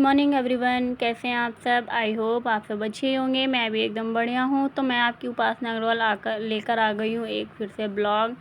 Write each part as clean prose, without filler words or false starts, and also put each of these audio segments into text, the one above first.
Morning everyone, कैसे हैं आप सब। आई होप आप सब अच्छे होंगे। मैं भी एकदम बढ़िया हूँ। तो मैं आपकी उपासना अग्रवाल लेकर आ गई हूँ एक फिर से ब्लॉग।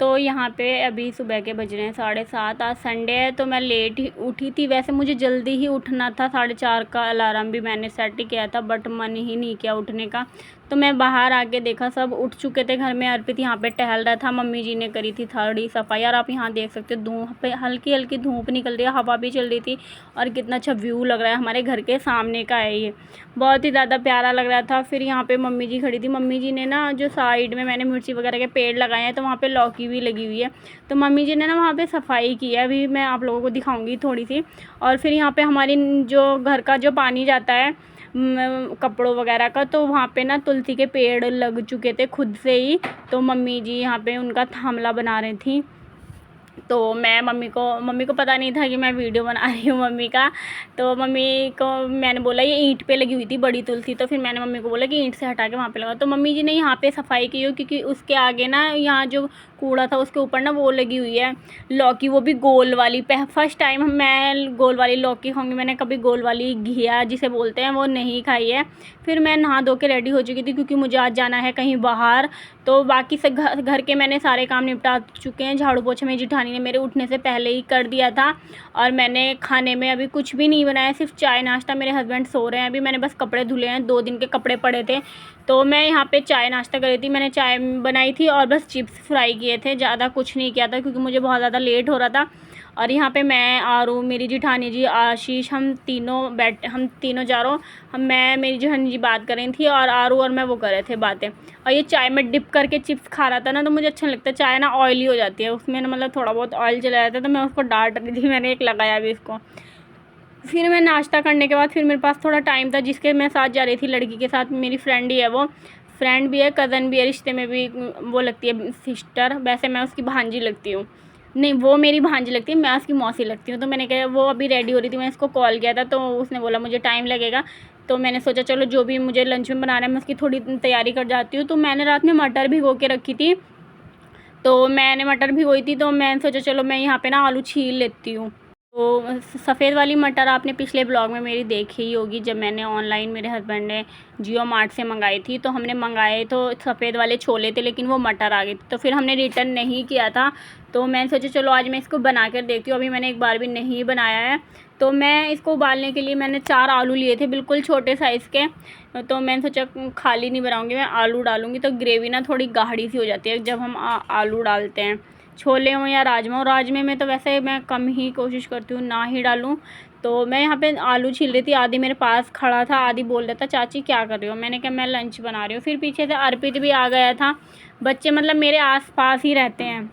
तो यहाँ पे अभी सुबह के बज रहे हैं 7:30। आज संडे है तो मैं लेट ही उठी थी। वैसे मुझे जल्दी ही उठना था, 4:30 का अलार्म भी मैंने सेट ही किया था, बट मन ही नहीं किया उठने का। तो मैं बाहर आके देखा सब उठ चुके थे घर में। अर्पित यहाँ पे टहल रहा था, मम्मी जी ने करी थी थोड़ी सफाई। और आप यहाँ देख सकते हो धूप पे हल्की हल्की धूप निकल रही है, हवा भी चल रही थी और कितना अच्छा व्यू लग रहा है। हमारे घर के सामने का है ये, बहुत ही ज़्यादा प्यारा लग रहा था। फिर यहाँ पे मम्मी जी खड़ी थी। मम्मी जी ने ना जो साइड में मैंने मिर्ची वगैरह के पेड़ लगाए हैं तो वहाँ पे लौकी भी लगी हुई है, तो मम्मी जी ने ना वहाँ पे सफाई की है। अभी मैं आप लोगों को दिखाऊंगी थोड़ी सी। और फिर यहाँ पे हमारी जो घर का जो पानी जाता है कपड़ों वगैरह का, तो वहाँ पे ना तुलसी के पेड़ लग चुके थे खुद से ही। तो मम्मी जी यहाँ पे उनका थामला बना रही थी। तो मैं मम्मी को पता नहीं था कि मैं वीडियो बना रही हूँ मम्मी का। तो मम्मी को मैंने बोला ये ईंट पे लगी हुई थी बड़ी तुलसी, तो फिर मैंने मम्मी को बोला कि ईंट से हटा के वहाँ पे लगा। तो मम्मी जी ने यहाँ पे सफाई की हो, क्योंकि उसके आगे ना यहाँ जो कूड़ा था उसके ऊपर ना वो लगी हुई है लौकी, वो भी गोल वाली। फर्स्ट टाइम मैं गोल वाली लौकी खाऊंगी। मैंने कभी गोल वाली घिया जिसे बोलते हैं वो नहीं खाई है। फिर मैं नहा धो के रेडी हो चुकी थी क्योंकि मुझे आज जाना है कहीं बाहर। तो बाकी से घर के मैंने सारे काम निपटा चुके हैं। झाड़ू पोछा मेरी जिठानी ने मेरे उठने से पहले ही कर दिया था। और मैंने खाने में अभी कुछ भी नहीं बनाया, सिर्फ चाय नाश्ता। मेरे हस्बैंड सो रहे हैं अभी, मैंने बस कपड़े धुले हैं, 2 दिन के कपड़े पड़े थे। तो मैं यहाँ पे चाय नाश्ता कर रही थी। मैंने चाय बनाई थी और बस चिप्स फ्राई किए थे, ज़्यादा कुछ नहीं किया था क्योंकि मुझे बहुत ज़्यादा लेट हो रहा था। और यहाँ पे मैं आरू, मेरी जिठानी जी, आशीष, हम तीनों जा रहे मैं मेरी जिठानी जी बात कर रही थी और आरू और मैं वो कर रहे थे बातें। और ये चाय में डिप करके चिप्स खा रहा था ना, तो मुझे अच्छा नहीं लगता। चाय ना ऑयली हो जाती है, उसमें ना मतलब थोड़ा बहुत ऑयल चला जाता है, तो मैं उसको डांट रही थी। मैंने एक लगाया भी इसको। फिर मैं नाश्ता करने के बाद फिर मेरे पास थोड़ा टाइम था, जिसके मैं साथ जा रही थी लड़की के साथ। मेरी फ्रेंड ही है वो, फ्रेंड भी है, कज़न भी है, रिश्ते में भी वो लगती है सिस्टर। वैसे मैं उसकी भांजी लगती हूँ, नहीं वो मेरी भांजी लगती है, मैं उसकी मौसी लगती हूँ। तो मैंने कहा, वो अभी रेडी हो रही थी, मैं इसको कॉल किया था तो उसने बोला मुझे टाइम लगेगा। तो मैंने सोचा चलो जो भी मुझे लंच में बनाना है मैं उसकी थोड़ी तैयारी कर जाती हूँ। तो मैंने रात में मटर भिगो के रखी थी, तो मैंने मटर भिगोई थी। तो मैंने सोचा चलो मैं यहाँ पे ना आलू छील लेती हूँ। तो सफ़ेद वाली मटर आपने पिछले ब्लॉग में मेरी देखी ही होगी, जब मैंने ऑनलाइन मेरे हस्बैंड ने जियो मार्ट से मंगाई थी। तो हमने मंगाए तो सफ़ेद वाले छोले थे, लेकिन वो मटर आ गई थी, तो फिर हमने रिटर्न नहीं किया था। तो मैंने सोचा चलो आज मैं इसको बना कर देखती हूँ। अभी मैंने एक बार भी नहीं बनाया है। तो मैं इसको उबालने के लिए मैंने 4 आलू लिए थे, बिल्कुल छोटे साइज़ के। तो मैंने सोचा खाली नहीं बनाऊँगी, मैं आलू डालूँगी तो ग्रेवी ना थोड़ी गाढ़ी सी हो जाती है जब हम आलू डालते हैं, छोले हों या राजमा हो। राजमे में तो वैसे मैं कम ही कोशिश करती हूँ ना ही डालूँ। तो मैं यहाँ पे आलू छील रही थी, आदि मेरे पास खड़ा था, आदि बोल रहा था चाची क्या कर रही हो। मैंने कहा मैं लंच बना रही हूँ। फिर पीछे से अर्पित भी आ गया था। बच्चे मतलब मेरे आस पास ही रहते हैं।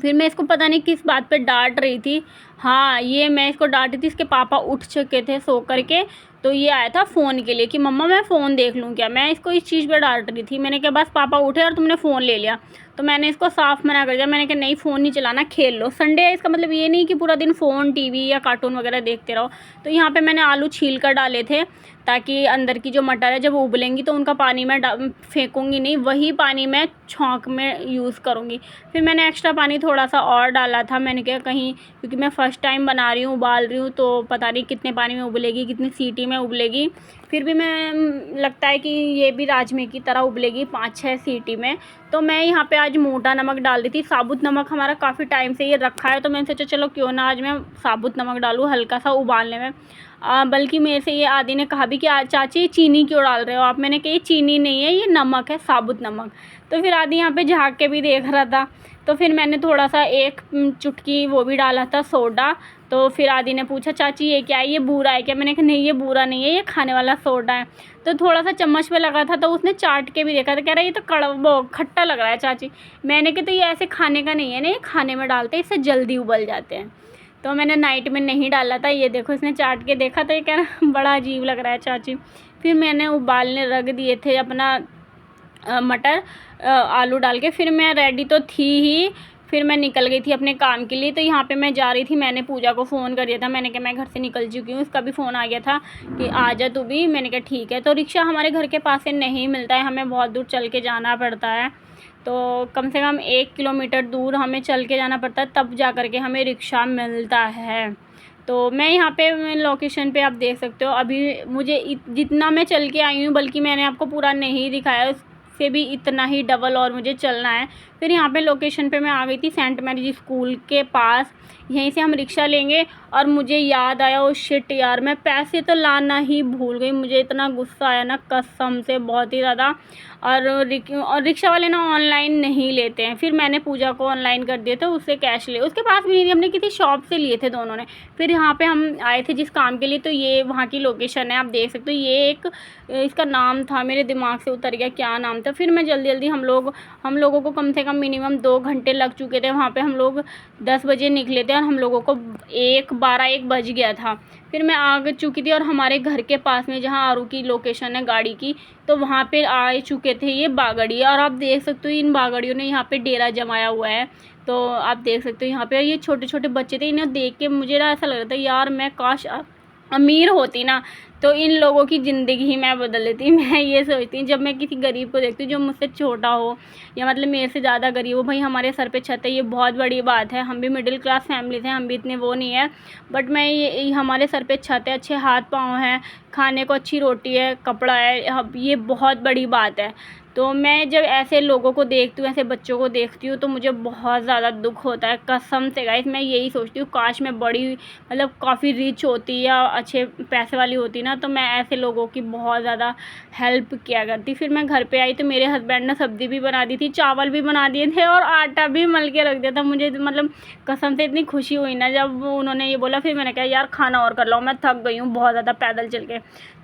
फिर मैं इसको पता नहीं किस बात पे डांट रही थी। हाँ, ये मैं इसको डांटी थी, इसके पापा उठ चुके थे सो करके। तो ये आया था फ़ोन के लिए कि मम्मा मैं फ़ोन देख लूँ क्या। मैं इसको इस चीज़ पे डांट रही थी। मैंने कहा बस पापा उठे और तुमने फ़ोन ले लिया। तो मैंने इसको साफ मना कर दिया। मैंने कहा नहीं फ़ोन नहीं चलाना, खेल लो। संडे है, इसका मतलब ये नहीं कि पूरा दिन फ़ोन टीवी या कार्टून वगैरह देखते रहो। तो यहाँ पे मैंने आलू छील कर डाले थे ताकि अंदर की जो मटर है जब वो उबलेंगी तो उनका पानी मैं फेंकूँगी नहीं, वही पानी मैं छौंक में यूज़ करूँगी। फिर मैंने एक्स्ट्रा पानी थोड़ा सा और डाला था। मैंने कहा कहीं, क्योंकि मैं फ़र्स्ट टाइम बना रही हूँ, उबाल रही हूँ, तो पता नहीं कितने पानी में उबलेगी, कितनी सीटी में उबलेगी। फिर भी मैं लगता है कि ये भी राजमे की तरह उबलेगी 5-6 सीटी में। तो मैं यहाँ पे आज मोटा नमक डाल रही थी। साबुत नमक हमारा काफ़ी टाइम से ये रखा है, तो मैंने सोचा चलो क्यों ना आज मैं साबुत नमक डालूँ हल्का सा उबालने में। बल्कि मेरे से ये आदि ने कहा भी कि चाची चीनी क्यों डाल रहे हो आप। मैंने कहा ये चीनी नहीं है, ये नमक है, साबुत नमक। तो फिर आदि यहाँ पे झाँक के भी देख रहा था। तो फिर मैंने थोड़ा सा 1 चुटकी वो भी डाला था सोडा। तो फिर आदि ने पूछा चाची ये क्या है, ये बूरा है क्या। मैंने कहा नहीं ये बूरा नहीं है, ये खाने वाला सोडा है। तो थोड़ा सा चम्मच पे लगा था तो उसने चाट के भी देखा था, कह रहा है ये तो कड़वा खट्टा लग रहा है चाची। मैंने कहा तो ये ऐसे खाने का नहीं है ना, ये खाने में डालते हैं, इससे जल्दी उबल जाते हैं। तो मैंने नाइट में नहीं डाला था। ये देखो इसने चाट के देखा तो ये कह रहा बड़ा अजीब लग रहा है चाची। फिर मैंने उबालने रख दिए थे अपना मटर आलू डाल के। फिर मैं रेडी तो थी ही, फिर मैं निकल गई थी अपने काम के लिए। तो यहाँ पे मैं जा रही थी, मैंने पूजा को फ़ोन कर दिया था। मैंने कहा मैं घर से निकल चुकी हूँ। उसका भी फ़ोन आ गया था कि आ जा तू भी। मैंने कहा ठीक है। तो रिक्शा हमारे घर के पास से नहीं मिलता है, हमें बहुत दूर चल के जाना पड़ता है। तो कम से कम 1 किलोमीटर दूर हमें चल के जाना पड़ता है, तब जा कर के हमें रिक्शा मिलता है। तो मैं यहाँ पे लोकेशन पे आप देख सकते हो, अभी मुझे जितना मैं चल के आई हूँ, बल्कि मैंने आपको पूरा नहीं दिखाया, उससे भी इतना ही डबल और मुझे चलना है। फिर यहाँ पे लोकेशन पे मैं आ गई थी सेंट मैरिज स्कूल के पास। यहीं से हम रिक्शा लेंगे और मुझे याद आया, ओ शिट यार, मैं पैसे तो लाना ही भूल गई। मुझे इतना गुस्सा आया ना, कसम से, बहुत ही ज़्यादा। और रिक्शा वाले ना ऑनलाइन नहीं लेते हैं। फिर मैंने पूजा को ऑनलाइन कर दिए थे, उससे कैश ले, उसके पास भी नहीं थी, हमने किसी शॉप से लिए थे दोनों ने। फिर यहाँ पे हम आए थे जिस काम के लिए, तो ये वहाँ की लोकेशन है, आप देख सकते हो। ये एक, इसका नाम था, मेरे दिमाग से उतर गया क्या नाम था। फिर मैं जल्दी जल्दी, हम लोगों को कम से कम मिनिमम 2 घंटे लग चुके थे वहाँ पे। हम लोग 10 बजे निकले थे और हम लोगों को 1 बज गया था। फिर मैं आ चुकी थी और हमारे घर के पास में जहाँ आरू की लोकेशन है गाड़ी की, तो वहाँ पे आ चुके थे ये बागड़ी। और आप देख सकते हो इन बागड़ियों ने यहाँ पे डेरा जमाया हुआ है। तो आप देख सकते हो यहाँ पे ये छोटे छोटे बच्चे थे, इन्हें देख के मुझे ना ऐसा लग रहा था, यार मैं काश अमीर होती ना, तो इन लोगों की ज़िंदगी ही मैं बदल लेती। मैं ये सोचती हूँ, जब मैं किसी गरीब को देखती हूँ जो मुझसे छोटा हो या मतलब मेरे से ज़्यादा गरीब हो, भाई हमारे सर पे छत है, ये बहुत बड़ी बात है। हम भी मिडिल क्लास फैमिली से, हम भी इतने वो नहीं है, बट मैं ये हमारे सर पे छत है, अच्छे हाथ पाँव हैं, खाने को अच्छी रोटी है, कपड़ा है, ये बहुत बड़ी बात है। तो मैं जब ऐसे लोगों को देखती हूँ, ऐसे बच्चों को देखती हूँ, तो मुझे बहुत ज़्यादा दुख होता है, कसम से गाइस। मैं यही सोचती हूँ, काश मैं बड़ी मतलब काफ़ी रिच होती या अच्छे पैसे वाली होती ना, तो मैं ऐसे लोगों की बहुत ज़्यादा हेल्प किया करती। फिर मैं घर पे आई तो मेरे हस्बैंड ने सब्ज़ी भी बना दी थी, चावल भी बना दिए थे और आटा भी मल के रख दिया था। मुझे मतलब कसम से इतनी खुशी हुई ना जब उन्होंने ये बोला। फिर मैंने कहा यार खाना और कर लो, मैं थक गई हूँ बहुत ज़्यादा पैदल चल के।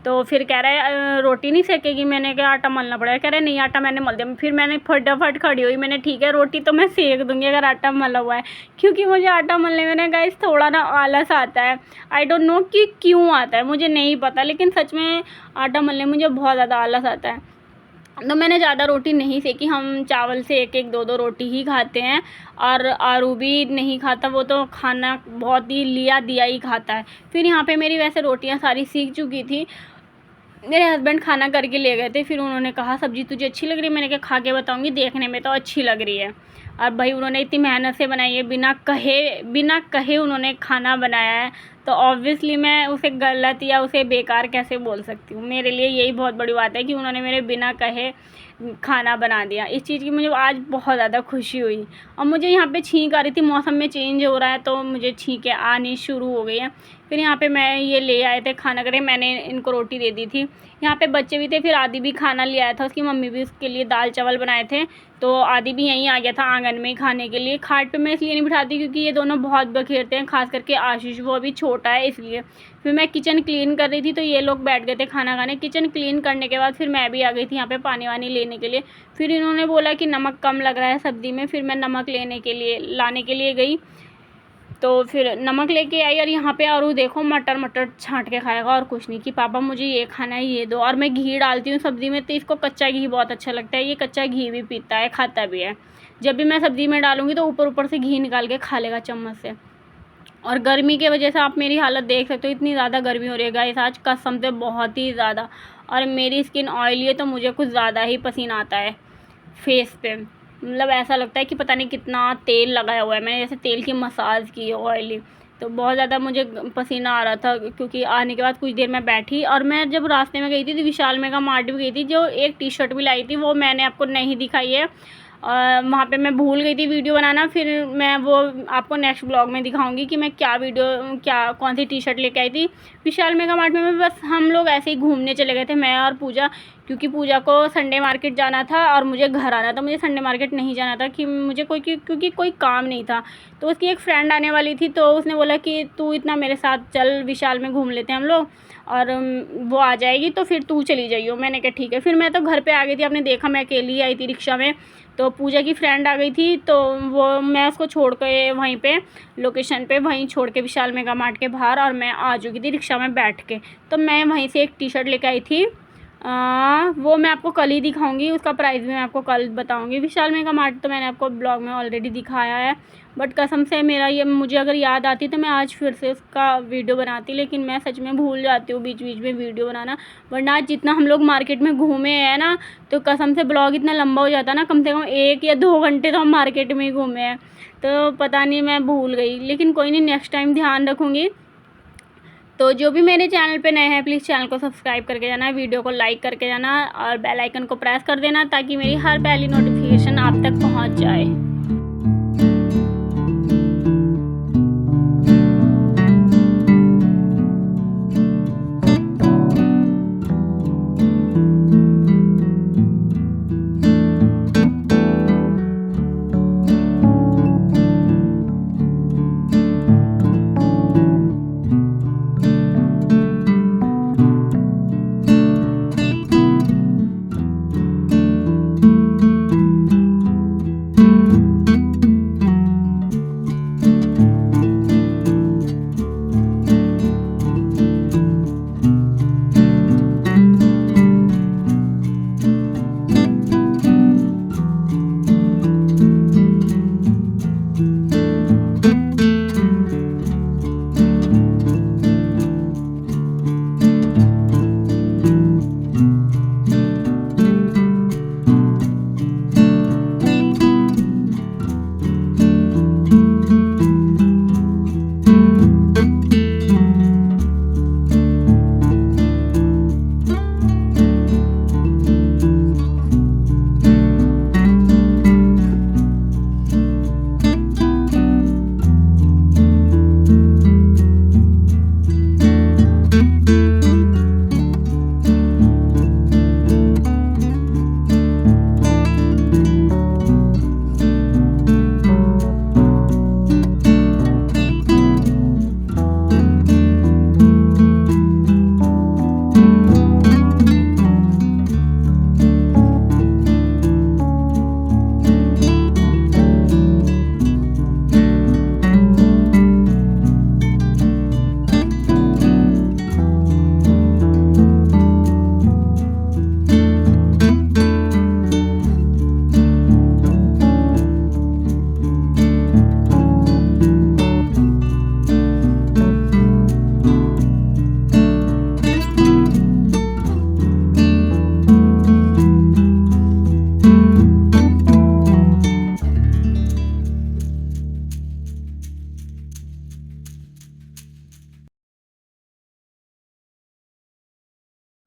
तो फिर कह रहा है रोटी नहीं सेकेगी, मैंने कहा आटा मलना पड़ेगा। कह रहा है नहीं, आटा मैंने मल दिया। फिर मैंने फटाफट खड़ी हुई, मैंने ठीक है रोटी तो मैं सेक दूँगी अगर आटा मला हुआ है, क्योंकि मुझे आटा मलने में ना गाइस थोड़ा ना आलस आता है। आई डोंट नो कि क्यों आता है, मुझे नहीं पता, लेकिन सच में आटा मलने में मुझे बहुत ज़्यादा आलस आता है। तो मैंने ज़्यादा रोटी नहीं सेकी, हम चावल से 1-1 2-2 रोटी ही खाते हैं। और आरू भी नहीं खाता, वो तो खाना बहुत ही लिया दिया ही खाता है। फिर यहाँ पे मेरी वैसे रोटियाँ सारी सीख चुकी थी, मेरे हस्बैंड खाना करके ले गए थे। फिर उन्होंने कहा सब्ज़ी तुझे अच्छी लग रही है, मैंने कहा खा के बताऊँगी, देखने में तो अच्छी लग रही है। और भाई उन्होंने इतनी मेहनत से बनाई है, बिना कहे उन्होंने खाना बनाया है, तो ऑब्वियसली मैं उसे गलत या उसे बेकार कैसे बोल सकती हूँ। मेरे लिए यही बहुत बड़ी बात है कि उन्होंने मेरे बिना कहे खाना बना दिया। इस चीज़ की मुझे आज बहुत ज़्यादा खुशी हुई। और मुझे यहाँ पे छींक आ रही थी, मौसम में चेंज हो रहा है तो मुझे छींकें आनी शुरू हो गई हैं। फिर यहाँ पे मैं ये ले आए थे खाना करके, मैंने इनको रोटी दे दी थी। यहाँ पे बच्चे भी थे, फिर आदि भी खाना ले आया था, उसकी मम्मी भी उसके लिए दाल चावल बनाए थे, तो आदि भी यहीं आ गया था आंगन में ही खाने के लिए। खाट पे मैं इसलिए नहीं बिठाती क्योंकि ये दोनों बहुत बखेरते हैं, खास करके आशीष, वो अभी छोटा है इसलिए। फिर मैं किचन क्लीन कर रही थी तो ये लोग बैठ गए थे खाना खाने। किचन क्लीन करने के बाद फिर मैं भी आ गई थी यहाँ पे पानी वानी लेने के लिए। फिर इन्होंने बोला कि नमक कम लग रहा है सब्ज़ी में, फिर मैं नमक लाने के लिए गई, तो फिर नमक लेके आई। और यहाँ पे आरू देखो मटर छांट के खाएगा और कुछ नहीं, कि पापा मुझे ये खाना है, ये दो। और मैं घी डालती हूँ सब्ज़ी में, तो इसको कच्चा घी बहुत अच्छा लगता है, ये कच्चा घी भी पीता है, खाता भी है। जब भी मैं सब्ज़ी में डालूँगी तो ऊपर से घी निकाल के खा लेगा चम्मच से। और गर्मी की वजह से आप मेरी हालत देख सकते हो, इतनी ज़्यादा गर्मी हो रही है गाइस आज, कसम से बहुत ही ज़्यादा। और मेरी स्किन ऑयली है तो मुझे कुछ ज़्यादा ही पसीना आता है फेस पे, मतलब ऐसा लगता है कि पता नहीं कितना तेल लगाया हुआ है मैंने, जैसे तेल की मसाज की है ऑयली। तो बहुत ज़्यादा मुझे पसीना आ रहा था, क्योंकि आने के बाद कुछ देर मैं बैठी। और मैं जब रास्ते में गई थी तो विशाल मेगा मार्ट भी गई थी, जो एक टी शर्ट भी लाई थी, वो मैंने आपको नहीं दिखाई है। वहाँ पे मैं भूल गई थी वीडियो बनाना, फिर मैं वो आपको नेक्स्ट ब्लॉग में दिखाऊंगी कि मैं कौन सी टी शर्ट लेके आई थी विशाल मेगा मार्ट में। बस हम लोग ऐसे ही घूमने चले गए थे, मैं और पूजा, क्योंकि पूजा को संडे मार्केट जाना था और मुझे घर आना था। मुझे संडे मार्केट नहीं जाना था कि मुझे क्योंकि कोई काम नहीं था। तो उसकी एक फ्रेंड आने वाली थी, तो उसने बोला कि तू इतना मेरे साथ चल, विशाल में घूम लेते हैं हम लोग, और वो आ जाएगी तो फिर तू चली जाइयो। मैंने कहा ठीक है। फिर मैं तो घर पे आ गई थी, आपने देखा मैं अकेली आई थी रिक्शा में, तो पूजा की फ्रेंड आ गई थी, तो वो मैं उसको छोड़ के वहीं पे लोकेशन पे वहीं छोड़ के विशाल मेगा मार्ट के बाहर, और मैं आ चुकी थी रिक्शा में बैठ के। तो मैं वहीं से एक टी शर्ट लेके आई थी, वो मैं आपको कल ही दिखाऊंगी, उसका प्राइस भी मैं आपको कल बताऊंगी। विशाल मेगा मार्ट तो मैंने आपको ब्लॉग में ऑलरेडी दिखाया है, बट कसम से मुझे अगर याद आती तो मैं आज फिर से उसका वीडियो बनाती, लेकिन मैं सच में भूल जाती हूँ बीच बीच में वीडियो बनाना। वरना आज जितना हम लोग मार्केट में घूमे हैं ना, तो कसम से ब्लॉग इतना लंबा हो जाता ना, कम से कम 1 या 2 घंटे तो हम मार्केट में ही घूमे हैं। तो पता नहीं मैं भूल गई, लेकिन कोई नहीं, नेक्स्ट टाइम ध्यान रखूँगी। तो जो भी मेरे चैनल पे नए हैं प्लीज़ चैनल को सब्सक्राइब करके जाना, वीडियो को लाइक करके जाना और बेल आइकन को प्रेस कर देना ताकि मेरी हर पहली नोटिफिकेशन आप तक पहुंच जाए।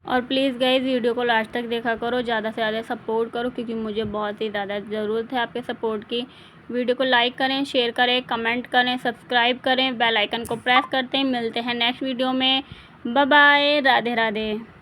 और प्लीज़ गाइस वीडियो को लास्ट तक देखा करो, ज़्यादा से ज़्यादा सपोर्ट करो क्योंकि मुझे बहुत ही ज़्यादा ज़रूरत है आपके सपोर्ट की। वीडियो को लाइक करें, शेयर करें, कमेंट करें, सब्सक्राइब करें, बेल आइकन को प्रेस करते हैं। मिलते हैं नेक्स्ट वीडियो में। Bye bye, Radhe Radhe.